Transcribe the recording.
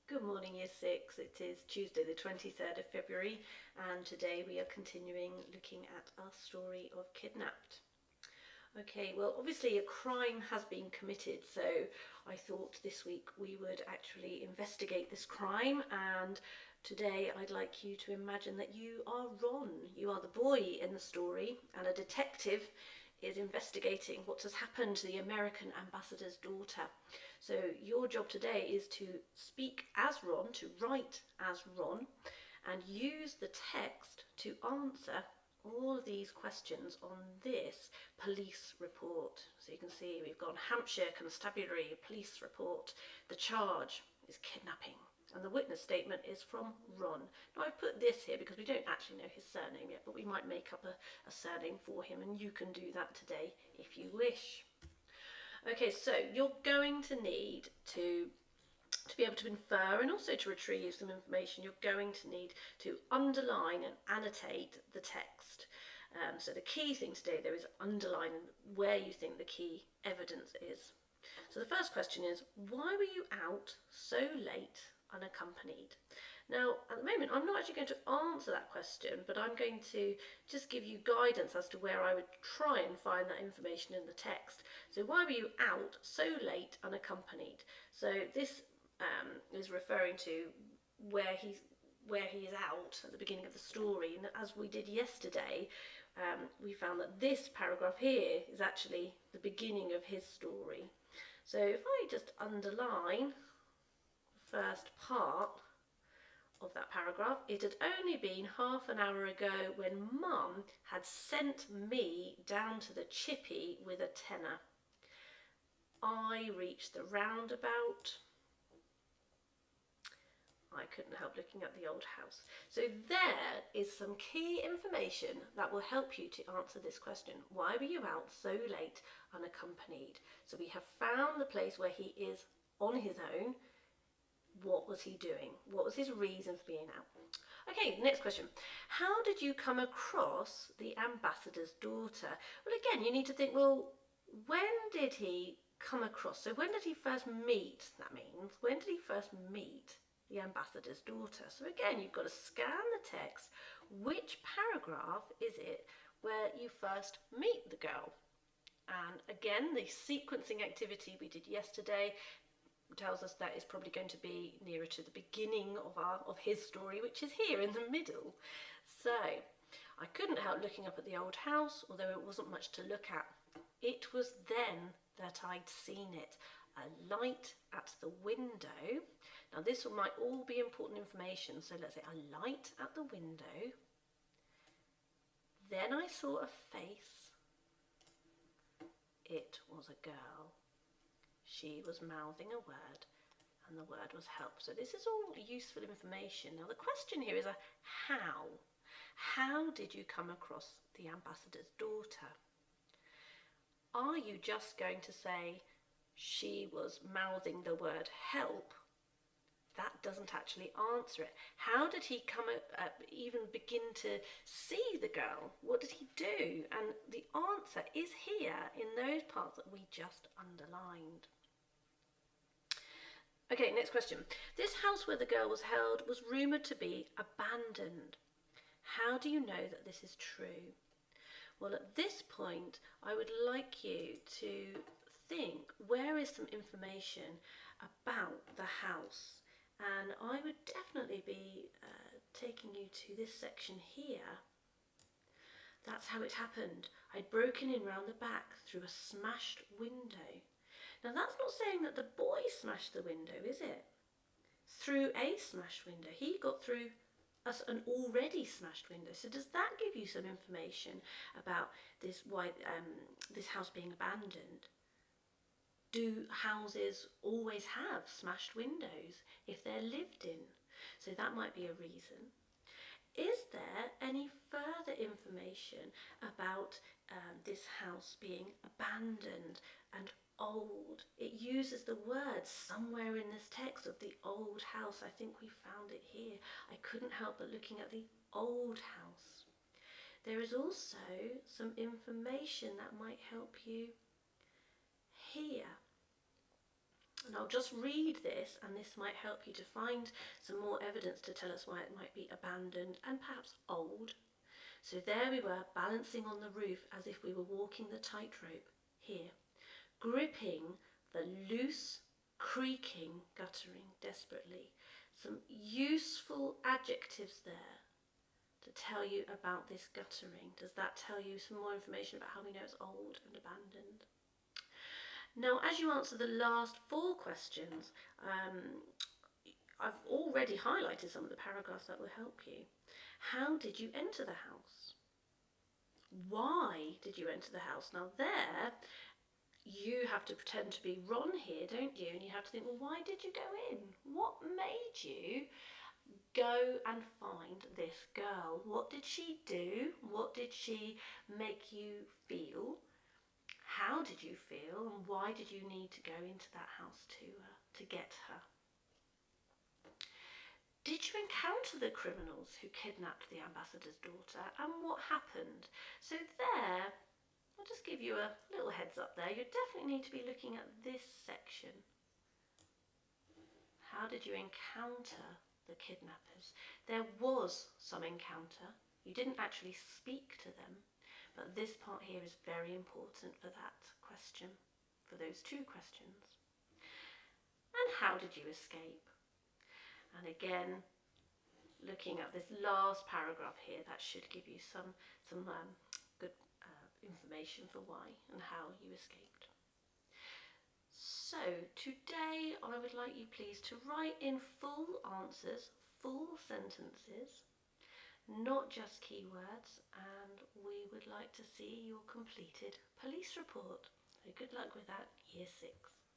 Good morning, Year 6. It is Tuesday the 23rd of February, and today we are continuing looking at our story of Kidnapped. Okay, well, obviously a crime has been committed, so I thought this week we would actually investigate this crime, and today I'd like you to imagine that you are Ron. You are the boy in the story, and a detective is investigating what has happened to the American ambassador's daughter. So your job today is to speak as Ron, to write as Ron, and use the text to answer all of these questions on this police report. So you can see we've got Hampshire Constabulary Police Report. The charge is kidnapping, and the witness statement is from Ron. Now I've put this here because we don't actually know his surname yet, but we might make up a surname for him, and you can do that today if you wish. Okay, so you're going to need to be able to infer and also to retrieve some information. You're going to need to underline and annotate the text. So the key thing today there is underline where you think the key evidence is. So the first question is, why were you out so late unaccompanied? Now, at the moment, I'm not actually going to answer that question, but I'm going to just give you guidance as to where I would try and find that information in the text. So why were you out so late unaccompanied? So this is referring to where he is out at the beginning of the story. And as we did yesterday, we found that this paragraph here is actually the beginning of his story. So if I just underline the first part of that paragraph, it had only been half an hour ago when Mum had sent me down to the chippy with a tenner. I reached the roundabout. I couldn't help looking at the old house. So there is some key information that will help you to answer this question. Why were you out so late unaccompanied? So we have found the place where he is on his own. What was he doing? What was his reason for being out? Okay, next question. How did you come across the ambassador's daughter? Well, again, you need to think, well, when did he come across? So when did he first meet? That means, when did he first meet the ambassador's daughter? So again, you've got to scan the text. Which paragraph is it where you first meet the girl? And again, the sequencing activity we did yesterday tells us that is probably going to be nearer to the beginning of his story, which is here in the middle. So I couldn't help looking up at the old house, although it wasn't much to look at. It was then that I'd seen it, a light at the window. Now this might all be important information, so let's say a light at the window. Then I saw a face. It was a girl. She was mouthing a word, and the word was help. So this is all useful information. Now the question here is a how. How did you come across the ambassador's daughter? Are you just going to say she was mouthing the word help? That doesn't actually answer it. How did he even begin to see the girl? What did he do? And the answer is here in those parts that we just underlined. Okay, next question. This house where the girl was held was rumoured to be abandoned. How do you know that this is true? Well, at this point, I would like you to think, where is some information about the house? And I would definitely be taking you to this section here. That's how it happened. I'd broken in round the back through a smashed window. Now that's not saying that the boy smashed the window, is it? Through a smashed window. He got through an already smashed window. So does that give you some information about this house being abandoned? Do houses always have smashed windows if they're lived in? So that might be a reason. Is there any further information about this house being abandoned and old? It uses the word somewhere in this text of the old house. I think we found it here. I couldn't help but looking at the old house. There is also some information that might help you here. And I'll just read this, and this might help you to find some more evidence to tell us why it might be abandoned and perhaps old. So there we were, balancing on the roof as if we were walking the tightrope here, gripping the loose, creaking guttering desperately. Some useful adjectives there to tell you about this guttering. Does that tell you some more information about how we know it's old and abandoned? Now, as you answer the last 4 questions, I've already highlighted some of the paragraphs that will help you. How did you enter the house? Why did you enter the house? Now there, you have to pretend to be Ron here, don't you? And you have to think, well, why did you go in? What made you go and find this girl? What did she do? What did she make you feel? How did you feel? And why did you need to go into that house to get her? Did you encounter the criminals who kidnapped the ambassador's daughter, and what happened? So there, I'll just give you a little heads up there. You definitely need to be looking at this section. How did you encounter the kidnappers? There was some encounter. You didn't actually speak to them, but this part here is very important for that question, for those 2 questions. And how did you escape? And again, looking at this last paragraph here, that should give you some good information for why and how you escaped. So today I would like you please to write in full answers, full sentences, not just keywords, and we would like to see your completed police report. So good luck with that, Year 6.